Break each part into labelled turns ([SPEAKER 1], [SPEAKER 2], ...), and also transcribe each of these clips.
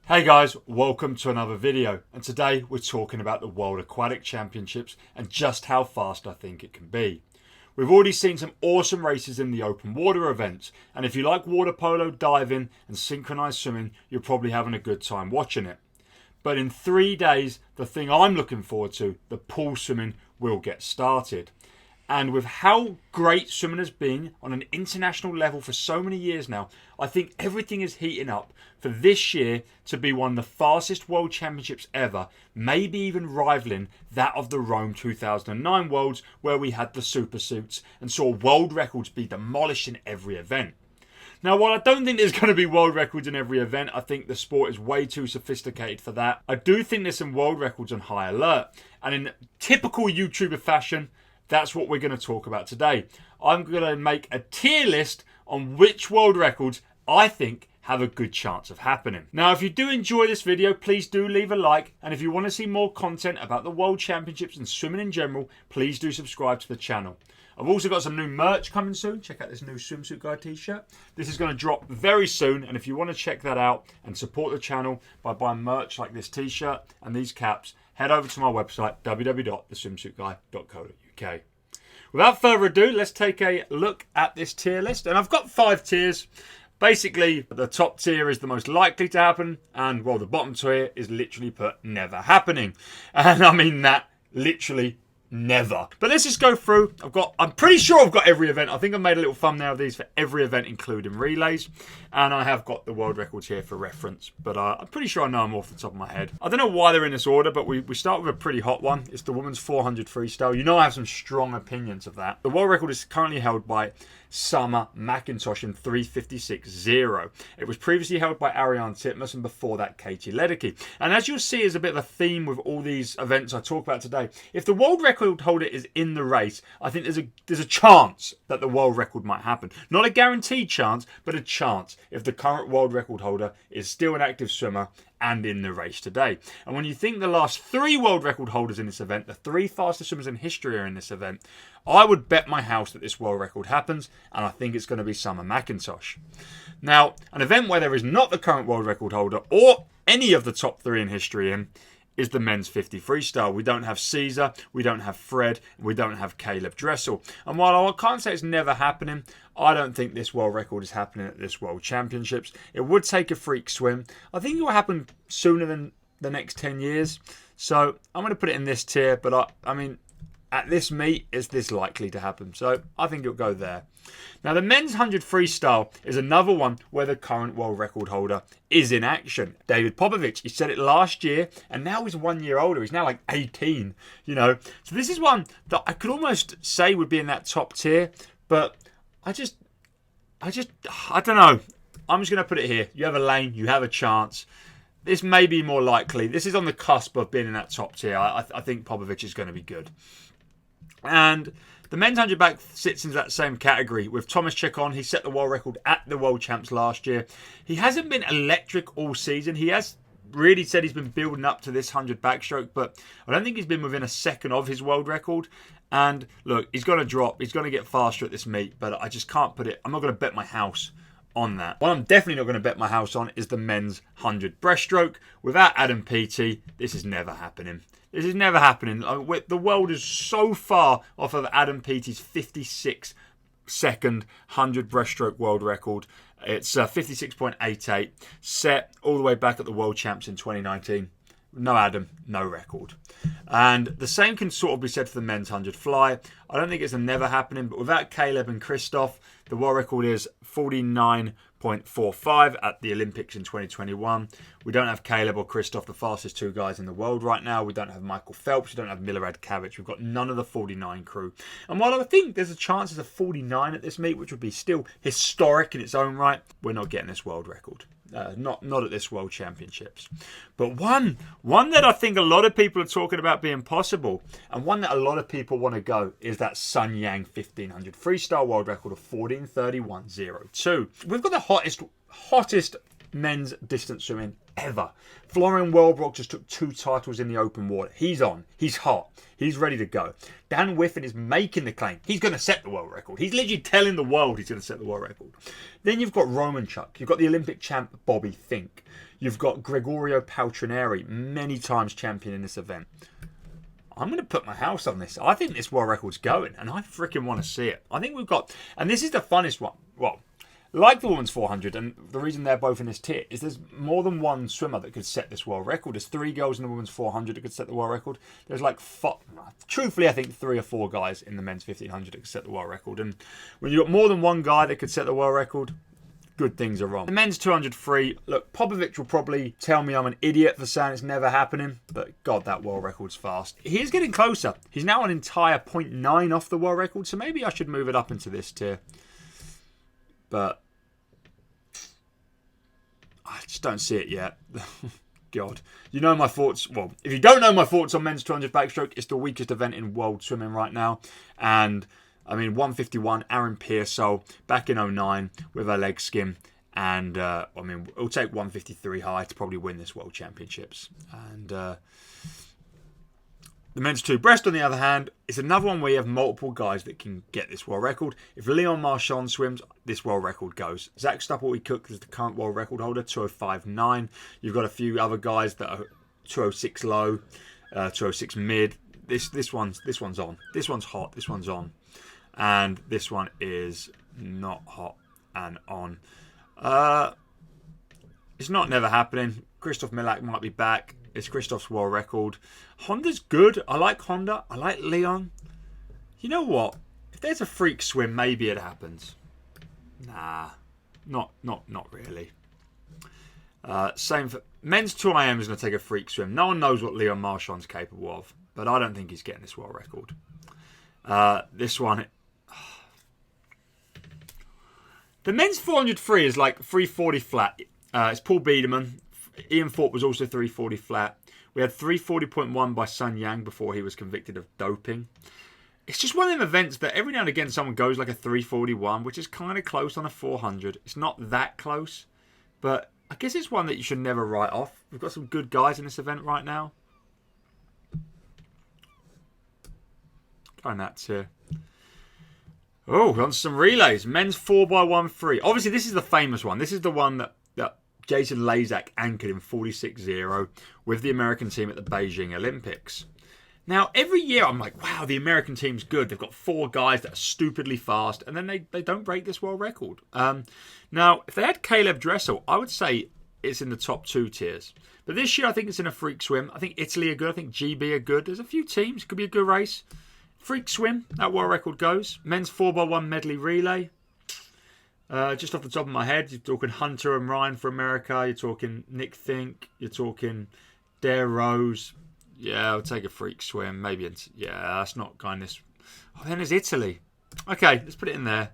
[SPEAKER 1] Hey guys, welcome to another video, and today we're talking about the World Aquatic Championships and just how fast I think it can be. We've already seen some awesome races in the open water events, and if you like water polo, diving and synchronized swimming, you're probably having a good time watching it. But in 3 days, the thing I'm looking forward to, the pool swimming, will get started. And with how great swimming has been on an international level for so many years now, I think everything is heating up for this year to be one of the fastest World Championships ever, maybe even rivaling that of the Rome 2009 Worlds, where we had the super suits and saw world records be demolished in every event. Now, while I don't think there's going to be world records in every event, I think the sport is way too sophisticated for that. I do think there's some world records on high alert. And in typical YouTuber fashion, that's what we're going to talk about today. I'm going to make a tier list on which world records I think have a good chance of happening. Now, if you do enjoy this video, please do leave a like. And if you want to see more content about the World Championships and swimming in general, please do subscribe to the channel. I've also got some new merch coming soon. Check out this new Swimsuit Guy t-shirt. This is going to drop very soon. And if you want to check that out and support the channel by buying merch like this t-shirt and these caps, head over to my website, www.TheSwimsuitGuy.co.uk. Without further ado, let's take a look at this tier list. And I've got 5 tiers. Basically, the top tier is the most likely to happen. And, well, the bottom tier is literally put never happening. And I mean that literally never. But let's just go through. I'm pretty sure I've got every event. I think I've made a little thumbnail of these for every event, including relays. And I have got the world records here for reference. But I'm pretty sure I know them off the top of my head. I don't know why they're in this order, but we start with a pretty hot one. It's the women's 400 freestyle. You know I have some strong opinions of that. The world record is currently held by Summer McIntosh in 3:56.0. It was previously held by Ariane Titmus, and before that Katie Ledecky. And as you'll see is a bit of a theme with all these events I talk about today. If the world record holder is in the race, I think there's a chance that the world record might happen. Not a guaranteed chance, but a chance if the current world record holder is still an active swimmer and in the race today. And when you think the last 3 world record holders in this event, the 3 fastest swimmers in history are in this event, I would bet my house that this world record happens, and I think it's going to be Summer McIntosh. Now, an event where there is not the current world record holder or any of the top 3 in history in is the men's 50 freestyle. We don't have Caesar, we don't have Fred, we don't have Caleb Dressel. And while I can't say it's never happening, I don't think this world record is happening at this World Championships. It would take a freak swim. I think it will happen sooner than the next 10 years. So I'm going to put it in this tier, but I mean, at this meet, it's this likely to happen. So I think it'll go there. Now, the men's 100 freestyle is another one where the current world record holder is in action. David Popovic, he said it last year, and now he's 1 year older. He's now like 18, you know. So this is one that I could almost say would be in that top tier, but I don't know. I'm just going to put it here. You have a lane, you have a chance. This may be more likely. This is on the cusp of being in that top tier. I think Popovic is going to be good. And the men's 100 back sits into that same category with Thomas Chekon. He set the world record at the World Champs last year. He hasn't been electric all season. He has really said he's been building up to this 100 backstroke, but I don't think he's been within a second of his world record. And look, he's going to drop. He's going to get faster at this meet, but I just can't put it. I'm not going to bet my house on that. What I'm definitely not going to bet my house on is the men's 100 breaststroke. Without Adam Peaty, this is never happening. This is never happening. The world is so far off of Adam Peaty's 56-second 100 breaststroke world record. It's 56.88, set all the way back at the World Champs in 2019. No Adam, no record. And the same can sort of be said for the men's 100 fly. I don't think it's a never happening, but without Caleb and Christoph, the world record is 49.45 at the Olympics in 2021. We don't have Caleb or Christoph, the fastest 2 guys in the world right now. We don't have Michael Phelps. We don't have Milorad Kavic. We've got none of the 49 crew. And while I think there's a chance there's a 49 at this meet, which would be still historic in its own right, we're not getting this world record. Not at this World Championships. But one that I think a lot of people are talking about being possible, and one that a lot of people want to go, is that Sun Yang 1500 freestyle world record of 14:31.02. We've got the hottest men's distance swimming ever. Florian Wellbrock just took 2 titles in the open water. He's on. He's hot. He's ready to go. Dan Whiffen is making the claim. He's going to set the world record. He's literally telling the world he's going to set the world record. Then you've got Roman Chuck. You've got the Olympic champ Bobby Fink. You've got Gregorio Paltrineri, many times champion in this event. I'm going to put my house on this. I think this world record's going, and I freaking want to see it. I think we've got, and this is the funnest one. Well, like the women's 400, and the reason they're both in this tier is there's more than one swimmer that could set this world record. There's 3 girls in the women's 400 that could set the world record. There's like, truthfully, I think 3 or 4 guys in the men's 1500 that could set the world record. And when you've got more than one guy that could set the world record, good things are wrong. The men's 200 free, look, Popovic will probably tell me I'm an idiot for saying it's never happening, but God, that world record's fast. He is getting closer. He's now an entire 0.9 off the world record, so maybe I should move it up into this tier. But I just don't see it yet. God. You know my thoughts. Well, if you don't know my thoughts on men's 200 backstroke, it's the weakest event in world swimming right now. And I mean, 151, Aaron Pearsall back in 09 with her leg skin. And, I mean, it'll take 153 high to probably win this World Championships. And the men's 2 breast, on the other hand, is another one where you have multiple guys that can get this world record. If Leon Marchand swims, this world record goes. Zach Stupplety-Cook is the current world record holder, 205.9. You've got a few other guys that are 206 low, 206 mid. This one's on. This one's hot. This one's on. And this one is not hot and on. It's not never happening. Christoph Milak might be back. It's Christoph's world record. Honda's good. I like Honda. I like Leon. You know what? If there's a freak swim, maybe it happens. Nah. Not really. Same for men's 2IM is going to take a freak swim. No one knows what Leon Marchand's capable of. But I don't think he's getting this world record. This one... The men's 400 free is like 340 flat. It's Paul Biederman. Ian Thorpe was also 340 flat. We had 340.1 by Sun Yang before he was convicted of doping. It's just one of them events that every now and again someone goes like a 341, which is kind of close on a 400. It's not that close, but I guess it's one that you should never write off. We've got some good guys in this event right now. And that's here. Oh, on some relays. Men's 4x1 free. Obviously, this is the famous one. This is the one that Jason Lazak anchored in 46.0 with the American team at the Beijing Olympics. Now, every year I'm like, wow, the American team's good. They've got 4 guys that are stupidly fast, and then they don't break this world record. Now, if they had Caleb Dressel, I would say it's in the top 2 tiers. But this year, I think it's in a freak swim. I think Italy are good. I think GB are good. There's a few teams. Could be a good race. Freak swim, that world record goes. Men's 4x1 medley relay. Just off the top of my head, you're talking Hunter and Ryan for America. You're talking Nick Fink. You're talking Dare Rose. Yeah, I'll take a freak swim. Maybe, that's not kind of... Oh, then there's Italy. Okay, let's put it in there.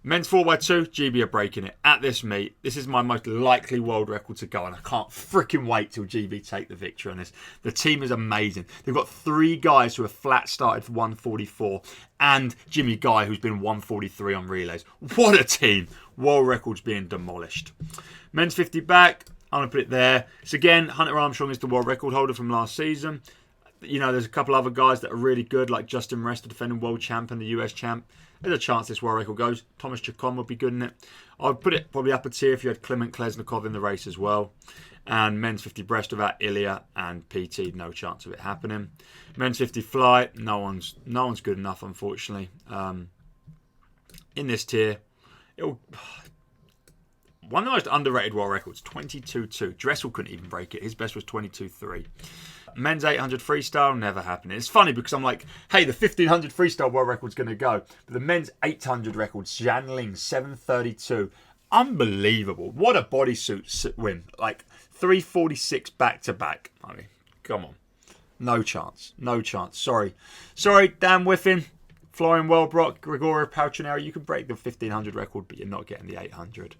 [SPEAKER 1] Men's 4x2, GB are breaking it at this meet. This is my most likely world record to go, and I can't freaking wait till GB take the victory on this. The team is amazing. They've got 3 guys who have flat started for 144, and Jimmy Guy, who's been 143 on relays. What a team! World records being demolished. Men's 50 back, I'm going to put it there. So again, Hunter Armstrong is the world record holder from last season. You know, there's a couple other guys that are really good, like Justin Rest, the defending world champ and the US champ. There's a chance this world record goes. Thomas Chacon would be good in it. I'd put it probably up a tier if you had Clement Klesnikov in the race as well. And men's 50 breast without Ilya and PT, no chance of it happening. Men's 50 fly, no one's good enough, unfortunately. In this tier, one of the most underrated world records, 22.2. Dressel couldn't even break it. His best was 22.3. Men's 800 freestyle, never happening. It's funny because I'm like, hey, the 1500 freestyle world record's going to go. But the men's 800 record, Jan Ling, 732. Unbelievable. What a bodysuit win. Like 346 back to back. I mean, come on. No chance. No chance. Sorry, Dan Whiffin, Florian Wellbrock, Gregorio Paltrineri. You can break the 1500 record, but you're not getting the 800.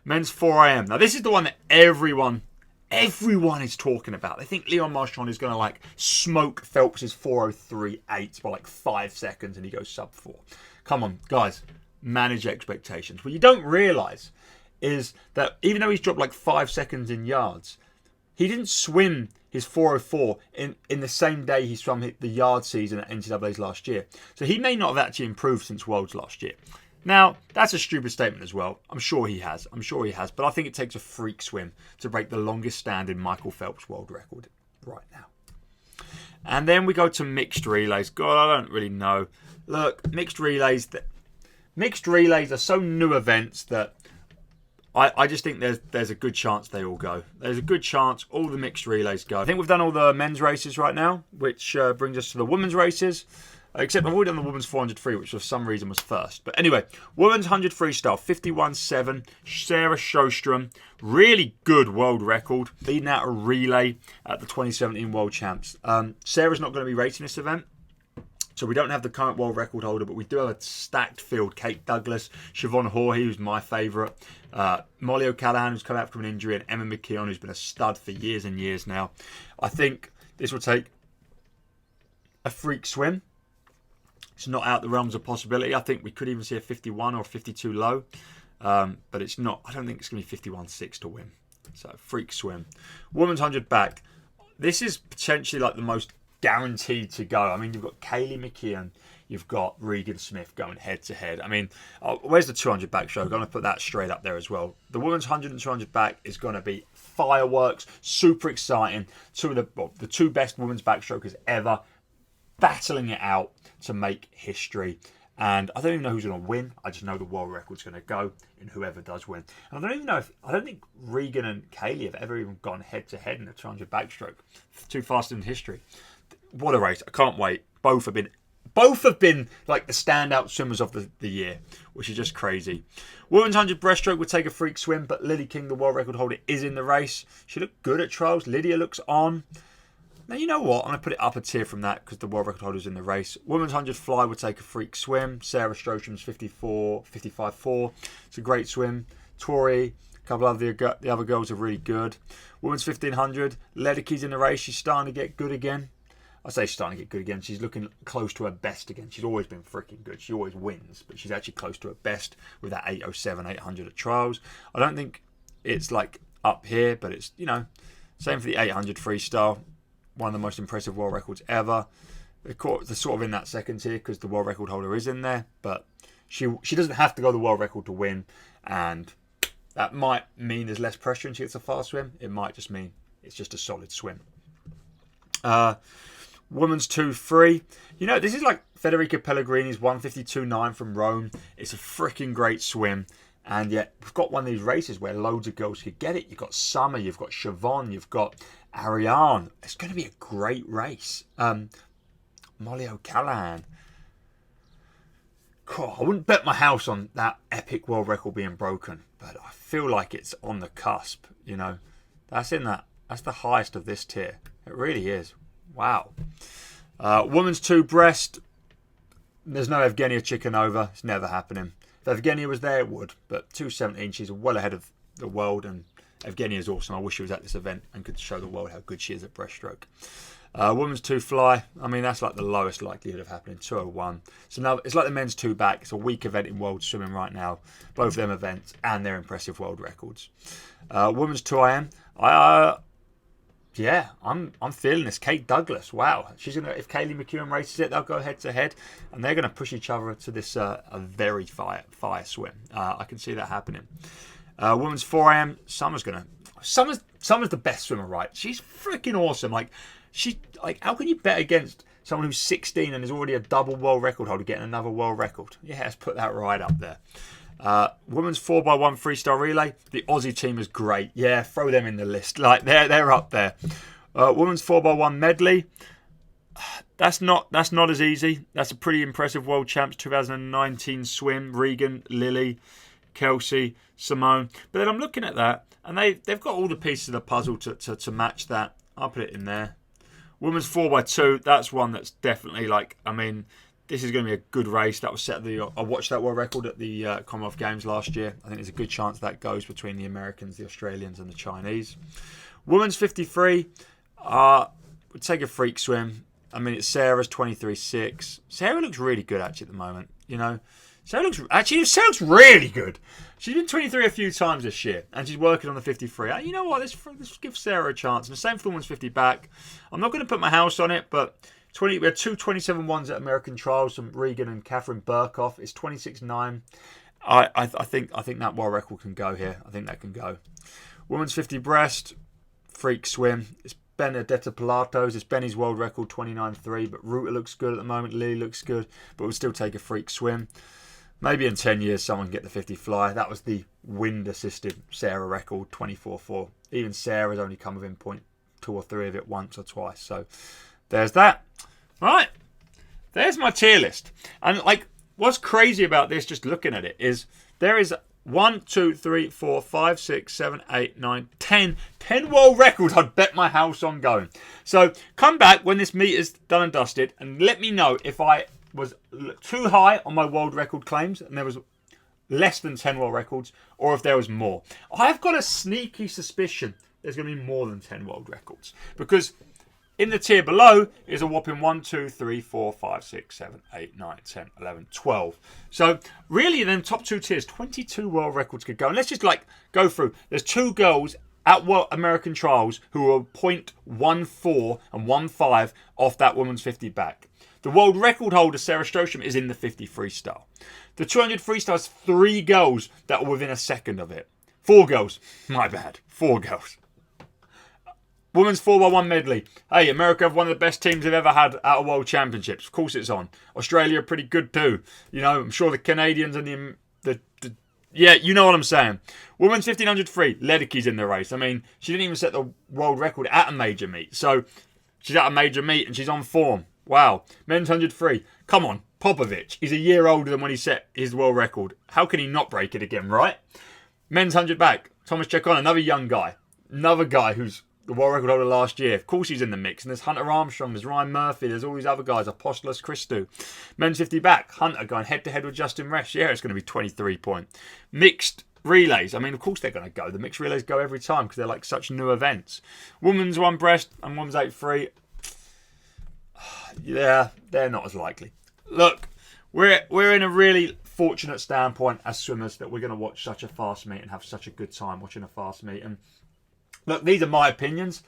[SPEAKER 1] Men's 4am. Now, this is the one that everyone is talking about. They think Leon Marchand is going to like smoke Phelps' 4:03.8 by like 5 seconds and he goes sub 4. Come on, guys, manage expectations. What you don't realise is that even though he's dropped like 5 seconds in yards, he didn't swim his 4:04 in the same day he swam the yard season at NCAA's last year. So he may not have actually improved since Worlds last year. Now, that's a stupid statement as well. I'm sure he has. But I think it takes a freak swim to break the longest standing Michael Phelps world record right now. And then we go to mixed relays. God, I don't really know. Look, mixed relays are so new events that I just think there's a good chance they all go. There's a good chance all the mixed relays go. I think we've done all the men's races right now, which brings us to the women's races. Except I've already done the women's 400 free, which for some reason was first. But anyway, women's 100 freestyle, 51.7. Sarah Sjostrom, really good world record, leading out a relay at the 2017 World Champs. Sarah's not going to be racing this event, so we don't have the current world record holder, but we do have a stacked field. Kate Douglas, Siobhan Jorge, who's my favourite, Molly O'Callaghan, who's come out from an injury, and Emma McKeon, who's been a stud for years and years now. I think this will take a freak swim. It's not out the realms of possibility. I think we could even see a 51 or 52 low. But it's not. I don't think it's going to be 51.6 to win. So, freak swim. Women's 100 back. This is potentially like the most guaranteed to go. I mean, you've got Kaylee McKeon. You've got Regan Smith going head to head. I mean, where's the 200 back show? I'm going to put that straight up there as well. The women's 100 and 200 back is going to be fireworks. Super exciting. The two best women's backstrokers ever battling it out to make history. And I don't even know who's going to win. I just know the world record's going to go in whoever does win. And I don't think Regan and Kaylee have ever even gone head to head in a 200 backstroke. Too fast in history. What a race. I can't wait. Both have been like the standout swimmers of the year, which is just crazy. Women's 100 breaststroke would take a freak swim, but Lily King, the world record holder, is in the race. She looked good at trials. Lydia looks on. Now, you know what? I'm going to put it up a tier from that because the world record holder's in the race. Women's 100 fly would take a freak swim. Sarah Strostrom's 55.4. It's a great swim. Tori, a couple of the other girls are really good. Women's 1500, Ledeky's in the race. She's starting to get good again. I say she's starting to get good again. She's looking close to her best again. She's always been freaking good. She always wins, but she's actually close to her best with that 807, 800 at trials. I don't think it's like up here, but it's, same for the 800 freestyle. One of the most impressive world records ever. They're sort of in that second tier because the world record holder is in there, but she doesn't have to go the world record to win, and that might mean there's less pressure and she gets a fast swim. It might just mean it's just a solid swim. Women's 2-3. This is like Federica Pellegrini's 152.9 from Rome. It's a freaking great swim. And yet, we've got one of these races where loads of girls could get it. You've got Summer, you've got Siobhan, you've got Ariane. It's going to be a great race. Molly O'Callaghan. Cool. I wouldn't bet my house on that epic world record being broken, but I feel like it's on the cusp. That's the highest of this tier. It really is. Wow. Women's 2 breast. There's no Evgenia Chikhanova. It's never happening. If Evgenia was there, it would. But 217, she's well ahead of the world. And Evgenia is awesome. I wish she was at this event and could show the world how good she is at breaststroke. Women's 2 fly. I mean, that's like the lowest likelihood of happening. 201. So now it's like the men's 2 back. It's a weak event in world swimming right now. Both of them events and their impressive world records. Women's 2 IM. I'm feeling this. Kate Douglas, wow. She's gonna. If Kaylee McKeon races it, they'll go head to head, and they're gonna push each other to this a very fire swim. I can see that happening. Women's 4 AM. Summer's the best swimmer, right? She's freaking awesome. How can you bet against someone who's 16 and is already a double world record holder getting another world record? Yeah, let's put that right up there. Women's 4x1 freestyle relay. The Aussie team is great. Yeah, throw them in the list. They're up there. Women's 4x1 medley. That's not as easy. That's a pretty impressive world champs 2019 swim. Regan, Lily, Kelsey, Simone. But then I'm looking at that, and they've got all the pieces of the puzzle to match that. I'll put it in there. Women's 4x2. That's one that's definitely this is going to be a good race. That was set I watched that world record at the Commonwealth Games last year. I think there's a good chance that goes between the Americans, the Australians, and the Chinese. Women's 53. Would take a freak swim. It's Sarah's 23.6. Sarah looks really good actually at the moment. Sarah looks really good. She's been 23 a few times this year, and she's working on the 53. You know what? Let's give Sarah a chance. And the same for the women's 50 back. I'm not going to put my house on it, but We had two 27-1s at American trials from Regan and Catherine Burkhoff. It's 26-9. I think that world record can go here. I think that can go. Women's 50 breast, freak swim. It's Benedetta Pilatos. It's Benny's world record, 29.3. But Ruta looks good at the moment. Lee looks good. But we'll still take a freak swim. Maybe in 10 years someone can get the 50 fly. That was the wind-assisted Sarah record, 24.4. Even Sarah's only come within 0.2 or 3 of it once or twice. So there's that. Right. There's my tier list. And like, what's crazy about this, just looking at it, is there is 1, 2, 3, 4, 5, 6, 7, 8, 9, 10 world records I'd bet my house on going. So come back when this meet is done and dusted and let me know if I was too high on my world record claims and there was less than 10 world records, or if there was more. I've got a sneaky suspicion there's going to be more than 10 world records, because in the tier below is a whopping 1, 2, 3, 4, 5, 6, 7, 8, 9, 10, 11, 12. So really, then top two tiers, 22 world records could go. And let's just like go through. There's two girls at World American trials who are 0.14 and 1.5 off that woman's 50 back. The world record holder, Sarah Strostrom, is in the 50 freestyle. The 200 freestyle is 3 girls that are within a second of it. 4 girls. My bad. 4 girls. Women's 4x1 medley. Hey, America have one of the best teams they've ever had at a World Championships. Of course it's on. Australia are pretty good too. You know, I'm sure the Canadians and the yeah, you know what I'm saying. Women's 1500 free. Ledeckie's in the race. I mean, she didn't even set the world record at a major meet. So she's at a major meet and she's on form. Wow. Men's 100 free. Come on. Popovich. He's a year older than when he set his world record. How can he not break it again, right? Men's 100 back. Thomas Chacon, another young guy. Another guy who's the world record holder last year. Of course he's in the mix. And there's Hunter Armstrong, there's Ryan Murphy, there's all these other guys, Apostolos Christou. Men's 50 back, Hunter going head-to-head with Justin Resch. Yeah, it's going to be 23 point. Mixed relays. I mean, of course they're going to go. The mixed relays go every time because they're like such new events. Women's 1 breast and women's 8 free. Yeah, they're not as likely. Look, we're in a really fortunate standpoint as swimmers that we're going to watch such a fast meet and have such a good time watching a fast meet. And look, these are my opinions.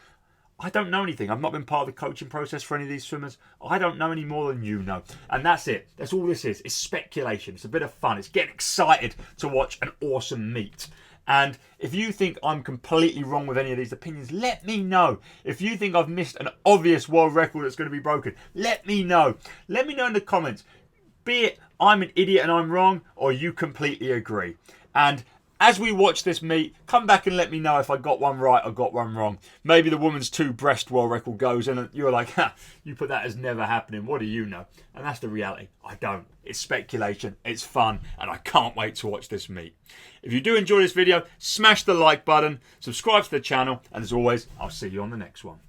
[SPEAKER 1] I don't know anything. I've not been part of the coaching process for any of these swimmers. I don't know any more than you know. And that's it. That's all this is. It's speculation. It's a bit of fun. It's getting excited to watch an awesome meet. And if you think I'm completely wrong with any of these opinions, let me know. If you think I've missed an obvious world record that's going to be broken, let me know. Let me know in the comments. Be it I'm an idiot and I'm wrong, or you completely agree. And as we watch this meet, come back and let me know if I got one right or got one wrong. Maybe the woman's 2 breast world record goes and you're like, ha, you put that as never happening. What do you know? And that's the reality. I don't. It's speculation. It's fun. And I can't wait to watch this meet. If you do enjoy this video, smash the like button, subscribe to the channel. And as always, I'll see you on the next one.